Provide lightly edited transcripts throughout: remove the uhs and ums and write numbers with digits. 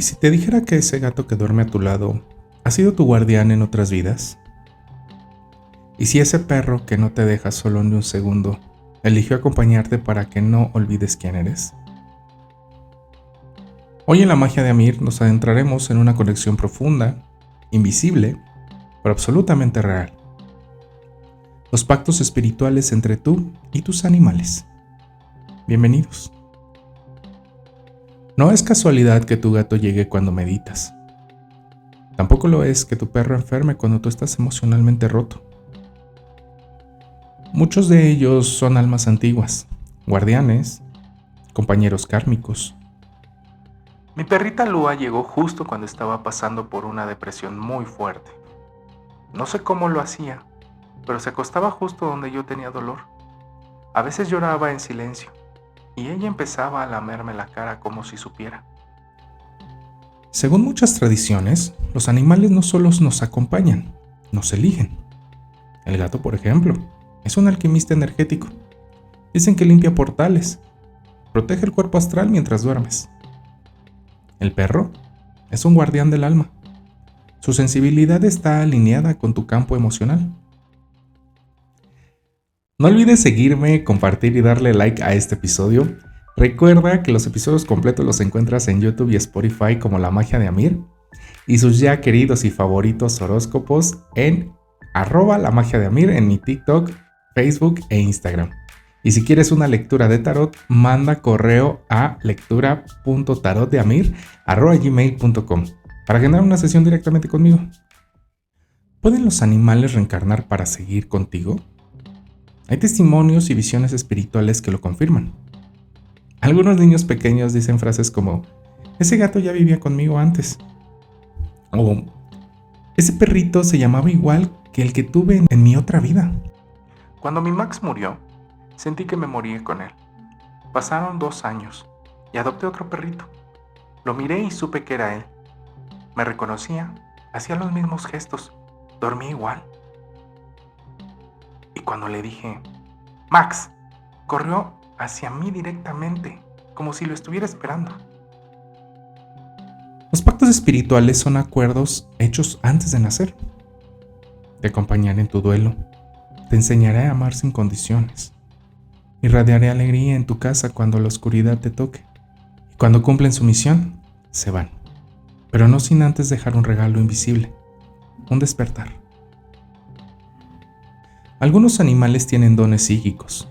¿Y si te dijera que ese gato que duerme a tu lado ha sido tu guardián en otras vidas? ¿Y si ese perro que no te deja solo ni un segundo eligió acompañarte para que no olvides quién eres? Hoy en la magia de Amir nos adentraremos en una conexión profunda, invisible, pero absolutamente real. Los pactos espirituales entre tú y tus animales. Bienvenidos. No es casualidad que tu gato llegue cuando meditas. Tampoco lo es que tu perro enferme cuando tú estás emocionalmente roto. Muchos de ellos son almas antiguas, guardianes, compañeros kármicos. Mi perrita Lua llegó justo cuando estaba pasando por una depresión muy fuerte. No sé cómo lo hacía, pero se acostaba justo donde yo tenía dolor. A veces lloraba en silencio, y ella empezaba a lamerme la cara como si supiera. Según muchas tradiciones, los animales no solo nos acompañan, nos eligen. El gato, por ejemplo, es un alquimista energético. Dicen que limpia portales, protege el cuerpo astral mientras duermes. El perro es un guardián del alma. Su sensibilidad está alineada con tu campo emocional. No olvides seguirme, compartir y darle like a este episodio. Recuerda que los episodios completos los encuentras en YouTube y Spotify como La Magia de Amir y sus ya queridos y favoritos horóscopos en @La Magia de Amir en mi TikTok, Facebook e Instagram. Y si quieres una lectura de tarot, manda correo a lectura.tarotdeamir@gmail.com para agendar una sesión directamente conmigo. ¿Pueden los animales reencarnar para seguir contigo? Hay testimonios y visiones espirituales que lo confirman. Algunos niños pequeños dicen frases como: ese gato ya vivía conmigo antes. O ese perrito se llamaba igual que el que tuve en mi otra vida. Cuando mi Max murió, sentí que me moría con él. Pasaron 2 años y adopté otro perrito. Lo miré y supe que era él. Me reconocía, hacía los mismos gestos, dormía igual. Y cuando le dije, Max, corrió hacia mí directamente, como si lo estuviera esperando. Los pactos espirituales son acuerdos hechos antes de nacer. Te acompañaré en tu duelo, te enseñaré a amar sin condiciones, irradiaré alegría en tu casa cuando la oscuridad te toque, y cuando cumplen su misión, se van, pero no sin antes dejar un regalo invisible, un despertar. Algunos animales tienen dones psíquicos,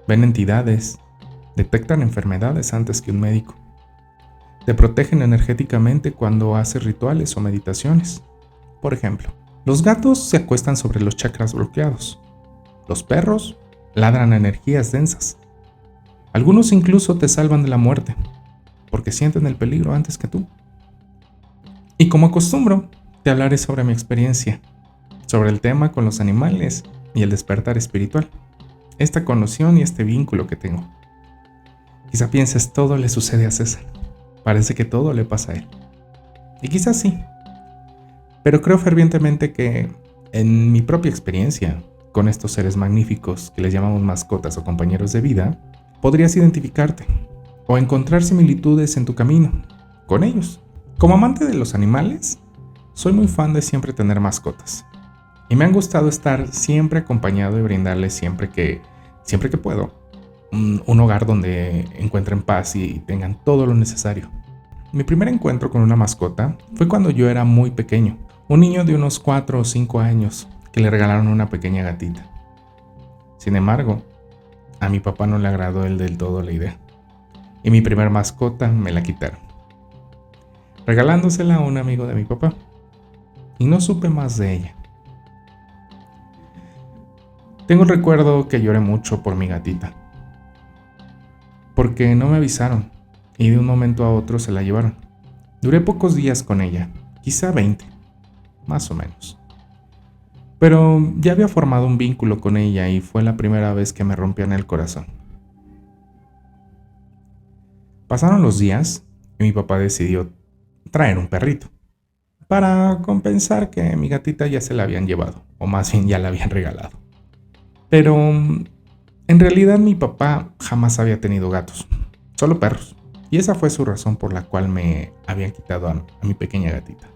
ven entidades, detectan enfermedades antes que un médico. Te protegen energéticamente cuando haces rituales o meditaciones. Por ejemplo, los gatos se acuestan sobre los chakras bloqueados. Los perros ladran a energías densas. Algunos incluso te salvan de la muerte, porque sienten el peligro antes que tú. Y como acostumbro, te hablaré sobre mi experiencia, sobre el tema con los animales y el despertar espiritual, esta conexión y este vínculo que tengo. Quizá pienses todo le sucede a César, parece que todo le pasa a él. Y quizás sí, pero creo fervientemente que en mi propia experiencia con estos seres magníficos que les llamamos mascotas o compañeros de vida, podrías identificarte o encontrar similitudes en tu camino con ellos. Como amante de los animales, soy muy fan de siempre tener mascotas. Y me han gustado estar siempre acompañado y brindarles siempre que puedo un hogar donde encuentren paz y tengan todo lo necesario. Mi primer encuentro con una mascota fue cuando yo era muy pequeño, un niño de unos 4 o 5 años que le regalaron una pequeña gatita. Sin embargo, a mi papá no le agradó del todo la idea, y mi primer mascota me la quitaron, regalándosela a un amigo de mi papá, y no supe más de ella. Tengo el recuerdo que lloré mucho por mi gatita, porque no me avisaron y de un momento a otro se la llevaron. Duré pocos días con ella, quizá 20, más o menos. Pero ya había formado un vínculo con ella y fue la primera vez que me rompían el corazón. Pasaron los días y mi papá decidió traer un perrito, para compensar que mi gatita ya se la habían llevado, o más bien ya la habían regalado. Pero en realidad mi papá jamás había tenido gatos, solo perros. Y esa fue su razón por la cual me habían quitado a mi pequeña gatita.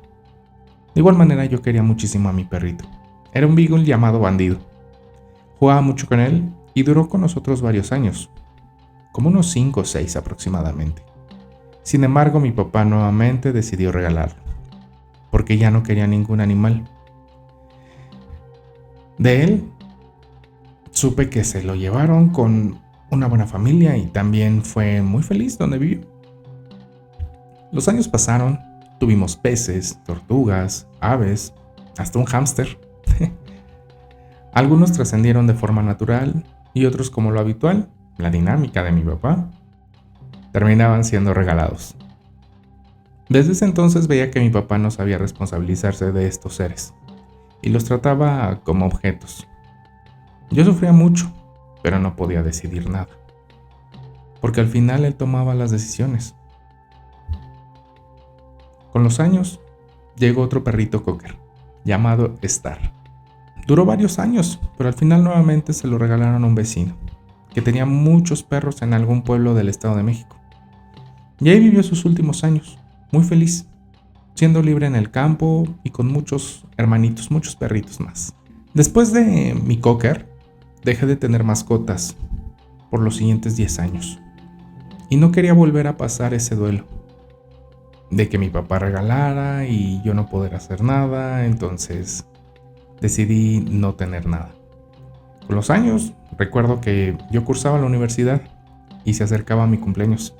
De igual manera yo quería muchísimo a mi perrito. Era un beagle llamado Bandido. Jugaba mucho con él y duró con nosotros varios años, como unos 5 o 6 aproximadamente. Sin embargo, mi papá nuevamente decidió regalarlo, porque ya no quería ningún animal. De él, supe que se lo llevaron con una buena familia y también fue muy feliz donde vivió. Los años pasaron, tuvimos peces, tortugas, aves, hasta un hámster. Algunos trascendieron de forma natural y otros, como lo habitual, la dinámica de mi papá, terminaban siendo regalados. Desde ese entonces veía que mi papá no sabía responsabilizarse de estos seres y los trataba como objetos. Yo sufría mucho, pero no podía decidir nada, porque al final él tomaba las decisiones. Con los años, llegó otro perrito cocker, llamado Star. Duró varios años, pero al final nuevamente se lo regalaron a un vecino, que tenía muchos perros en algún pueblo del Estado de México. Y ahí vivió sus últimos años, muy feliz, siendo libre en el campo y con muchos hermanitos, muchos perritos más. Después de mi cocker, dejé de tener mascotas por los siguientes 10 años. Y no quería volver a pasar ese duelo de que mi papá regalara y yo no poder hacer nada, entonces decidí no tener nada. Con los años, recuerdo que yo cursaba la universidad y se acercaba mi cumpleaños.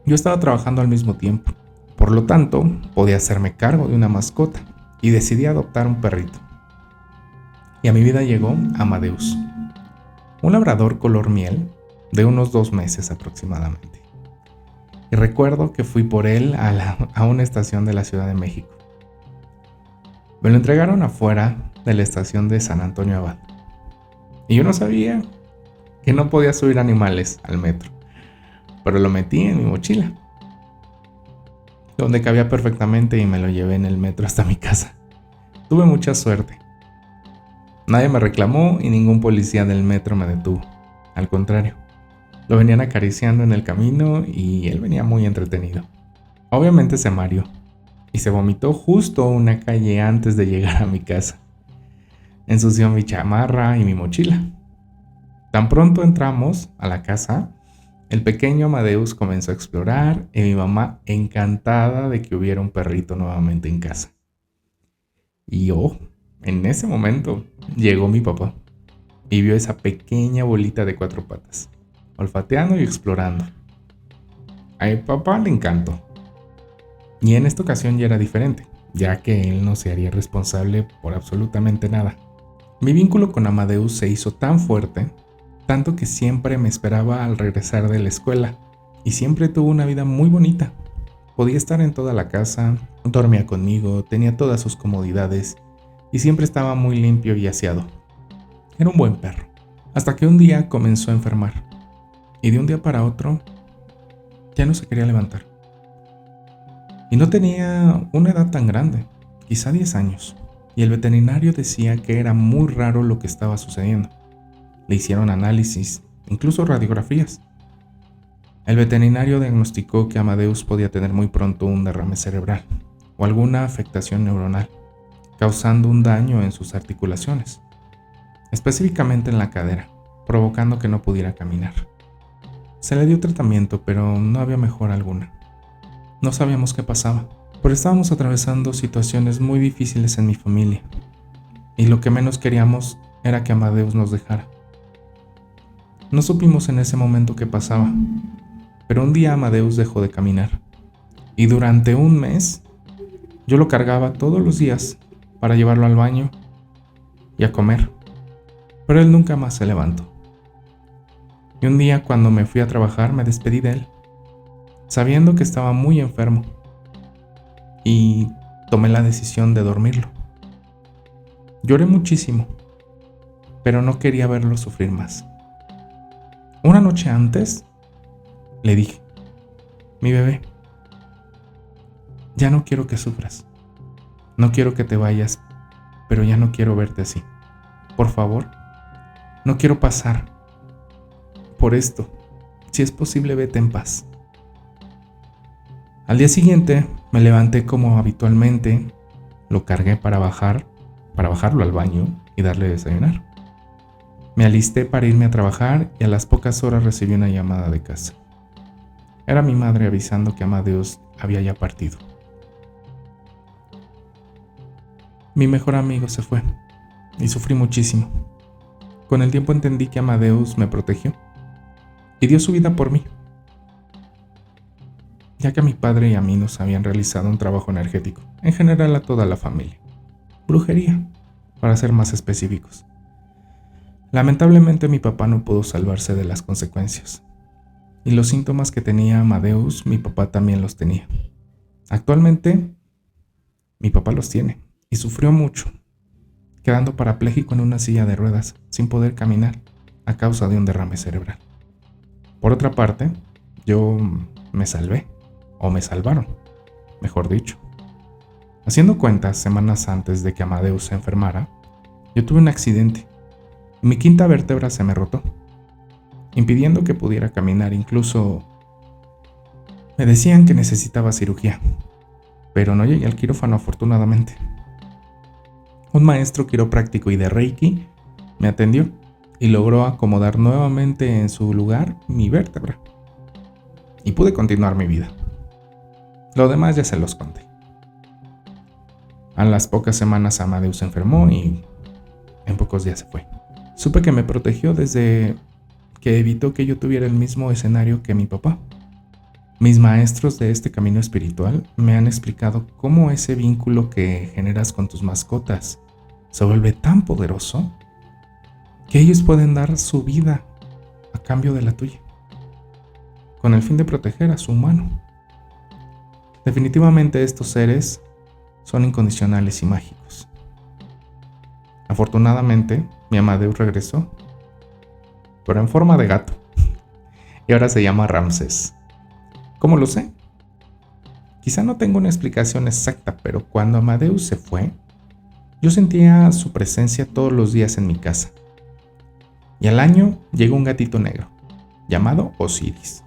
Yo estaba trabajando al mismo tiempo, por lo tanto, podía hacerme cargo de una mascota y decidí adoptar un perrito. Y a mi vida llegó Amadeus, un labrador color miel de unos 2 meses aproximadamente. Y recuerdo que fui por él a una estación de la Ciudad de México. Me lo entregaron afuera de la estación de San Antonio Abad. Y yo no sabía que no podía subir animales al metro, pero lo metí en mi mochila, donde cabía perfectamente, y me lo llevé en el metro hasta mi casa. Tuve mucha suerte. Nadie me reclamó y ningún policía del metro me detuvo. Al contrario, lo venían acariciando en el camino y él venía muy entretenido. Obviamente se mareó y se vomitó justo una calle antes de llegar a mi casa. Ensució mi chamarra y mi mochila. Tan pronto entramos a la casa, el pequeño Amadeus comenzó a explorar y mi mamá encantada de que hubiera un perrito nuevamente en casa. Y en ese momento llegó mi papá y vio esa pequeña bolita de 4 patas, olfateando y explorando. A mi papá le encantó. Y en esta ocasión ya era diferente, ya que él no se haría responsable por absolutamente nada. Mi vínculo con Amadeus se hizo tan fuerte, tanto que siempre me esperaba al regresar de la escuela, y siempre tuvo una vida muy bonita. Podía estar en toda la casa, dormía conmigo, tenía todas sus comodidades, y siempre estaba muy limpio y aseado. Era un buen perro, hasta que un día comenzó a enfermar, y de un día para otro ya no se quería levantar. Y no tenía una edad tan grande, quizá 10 años, y el veterinario decía que era muy raro lo que estaba sucediendo. Le hicieron análisis, incluso radiografías. El veterinario diagnosticó que Amadeus podía tener muy pronto un derrame cerebral o alguna afectación neuronal, causando un daño en sus articulaciones, específicamente en la cadera, provocando que no pudiera caminar. Se le dio tratamiento, pero no había mejora alguna. No sabíamos qué pasaba, pero estábamos atravesando situaciones muy difíciles en mi familia, y lo que menos queríamos era que Amadeus nos dejara. No supimos en ese momento qué pasaba, pero un día Amadeus dejó de caminar, y durante un mes yo lo cargaba todos los días para llevarlo al baño y a comer, pero él nunca más se levantó. Y un día, cuando me fui a trabajar, me despedí de él, sabiendo que estaba muy enfermo, y tomé la decisión de dormirlo. Lloré muchísimo, pero no quería verlo sufrir más. Una noche antes, le dije: mi bebé, ya no quiero que sufras. No quiero que te vayas, pero ya no quiero verte así. Por favor, no quiero pasar por esto. Si es posible, vete en paz. Al día siguiente me levanté como habitualmente, lo cargué para bajarlo al baño y darle de desayunar. Me alisté para irme a trabajar y a las pocas horas recibí una llamada de casa. Era mi madre avisando que Amadeus había ya partido. Mi mejor amigo se fue y sufrí muchísimo. Con el tiempo entendí que Amadeus me protegió y dio su vida por mí, ya que a mi padre y a mí nos habían realizado un trabajo energético, en general a toda la familia. Brujería, para ser más específicos. Lamentablemente mi papá no pudo salvarse de las consecuencias, y los síntomas que tenía Amadeus, mi papá también los tenía. Actualmente, mi papá los tiene, y sufrió mucho, quedando parapléjico en una silla de ruedas, sin poder caminar, a causa de un derrame cerebral. Por otra parte, yo me salvé, o me salvaron, mejor dicho. Haciendo cuentas, semanas antes de que Amadeus se enfermara, yo tuve un accidente y mi quinta vértebra se me rotó, impidiendo que pudiera caminar. Incluso me decían que necesitaba cirugía, pero no llegué al quirófano afortunadamente. Un maestro quiropráctico y de Reiki me atendió y logró acomodar nuevamente en su lugar mi vértebra. Y pude continuar mi vida. Lo demás ya se los conté. A las pocas semanas Amadeus se enfermó y en pocos días se fue. Supe que me protegió desde que evitó que yo tuviera el mismo escenario que mi papá. Mis maestros de este camino espiritual me han explicado cómo ese vínculo que generas con tus mascotas se vuelve tan poderoso que ellos pueden dar su vida a cambio de la tuya, con el fin de proteger a su humano. Definitivamente estos seres son incondicionales y mágicos. Afortunadamente, mi Amadeus regresó, pero en forma de gato, y ahora se llama Ramsés. ¿Cómo lo sé? Quizá no tengo una explicación exacta, pero cuando Amadeus se fue, yo sentía su presencia todos los días en mi casa. Y al año llegó un gatito negro, llamado Osiris.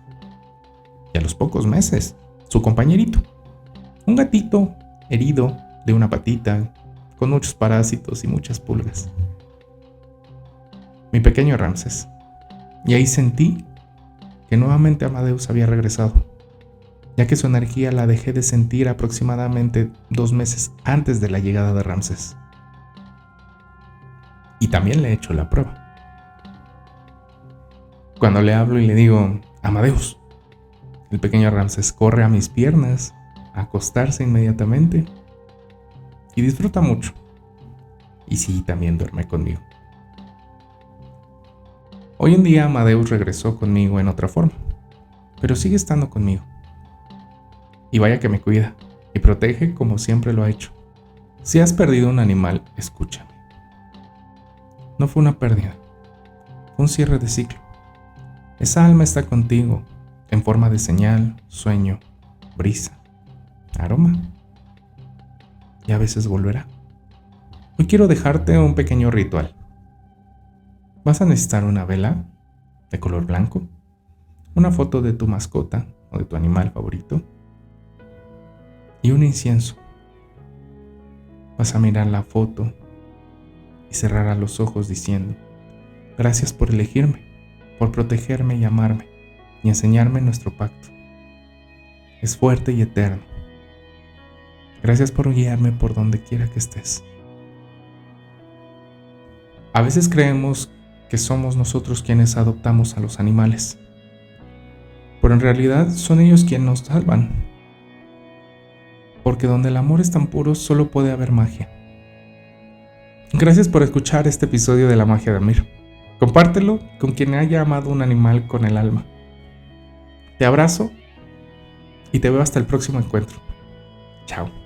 Y a los pocos meses, su compañerito, un gatito herido de una patita, con muchos parásitos y muchas pulgas. Mi pequeño Ramsés. Y ahí sentí que nuevamente Amadeus había regresado, ya que su energía la dejé de sentir aproximadamente 2 meses antes de la llegada de Ramsés. Y también le he hecho la prueba. Cuando le hablo y le digo, Amadeus, el pequeño Ramsés corre a mis piernas, a acostarse inmediatamente y disfruta mucho. Y sí, también duerme conmigo. Hoy en día Amadeus regresó conmigo en otra forma, pero sigue estando conmigo. Y vaya que me cuida y protege como siempre lo ha hecho. Si has perdido un animal, escúchame. No fue una pérdida, fue un cierre de ciclo. Esa alma está contigo en forma de señal, sueño, brisa, aroma. Y a veces volverá. Hoy quiero dejarte un pequeño ritual. Vas a necesitar una vela de color blanco, una foto de tu mascota o de tu animal favorito y un incienso. Vas a mirar la foto y cerrar los ojos diciendo: gracias por elegirme, por protegerme y amarme y enseñarme nuestro pacto. Es fuerte y eterno. Gracias por guiarme por donde quiera que estés. A veces creemos que somos nosotros quienes adoptamos a los animales, pero en realidad son ellos quienes nos salvan, porque donde el amor es tan puro solo puede haber magia. Gracias por escuchar este episodio de La Magia de Amir. Compártelo con quien haya amado un animal con el alma. Te abrazo y te veo hasta el próximo encuentro. Chao.